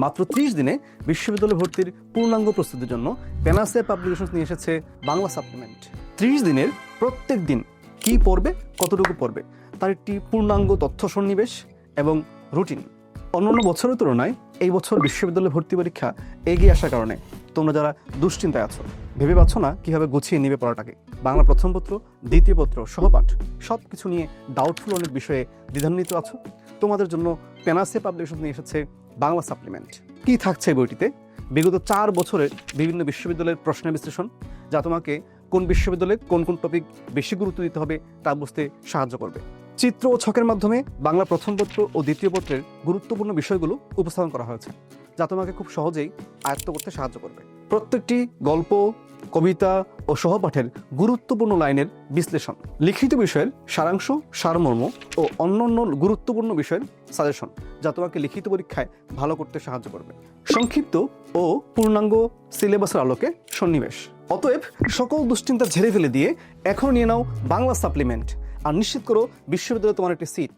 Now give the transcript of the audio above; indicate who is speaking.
Speaker 1: মাত্র 30 দিনে বিশ্ববিদ্যালয় ভর্তির পূর্ণাঙ্গ প্রস্তুতির জন্য প্যানাসিয়া পাবলিকেশনস নিয়ে এসেছে বাংলা সাপ্লিমেন্ট। 30 দিনের প্রত্যেক দিন কি পড়বে, কতটুকু পড়বে, তার একটি পূর্ণাঙ্গ তথ্য সন্নিবেশ এবং রুটিন। অন্যান্য বছরের তুলনায় এই বছর বিশ্ববিদ্যালয় ভর্তি পরীক্ষা এগিয়ে আসার কারণে তোমরা যারা দুশ্চিন্তায় আছো, ভেবে পাচ্ছ না কিভাবে গুছিয়ে নিবে পড়াটাকে, বাংলা প্রথম পত্র, দ্বিতীয় পত্র, সহপাঠ সব কিছু নিয়ে ডাউটফুল অনেক বিষয়ে দ্বিধান্বিত আছো, তোমাদের জন্য প্যানাসিয়া পাবলিকেশন নিয়ে এসেছে বাংলা সাপ্লিমেন্ট। কি থাকছে এই বইটিতে? বিগত 4 বছরের বিভিন্ন বিশ্ববিদ্যালয়ের প্রশ্ন বিশ্লেষণ, যা তোমাকে কোন বিশ্ববিদ্যালয়ে কোন কোন টপিক বেশি গুরুত্ব দিতে হবে তা বুঝতে সাহায্য করবে। চিত্র ও ছকের মাধ্যমে বাংলা প্রথম পত্র ও দ্বিতীয় পত্রের গুরুত্বপূর্ণ বিষয়গুলো উপস্থাপন করা হয়েছে, যা তোমাকে খুব সহজেই আয়ত্ত করতে সাহায্য করবে। প্রত্যেকটি গল্প, কবিতা ও সহপাঠের গুরুত্বপূর্ণ লাইনের বিশ্লেষণ, লিখিত বিষয়ের সারাংশ, সারমর্ম ও অন্যান্য গুরুত্বপূর্ণ বিষয়ের সাজেশন, যা তোমাকে লিখিত পরীক্ষায় ভালো করতে সাহায্য করবে। সংক্ষিপ্ত ও পূর্ণাঙ্গ সিলেবাসের আলোকে সন্নিবেশ। অতএব সকল দুশ্চিন্তা ঝেড়ে ফেলে দিয়ে এখন নিয়ে নাও বাংলা সাপ্লিমেন্ট আর নিশ্চিত করো বিশ্ববিদ্যালয়ে তোমার একটি সিট।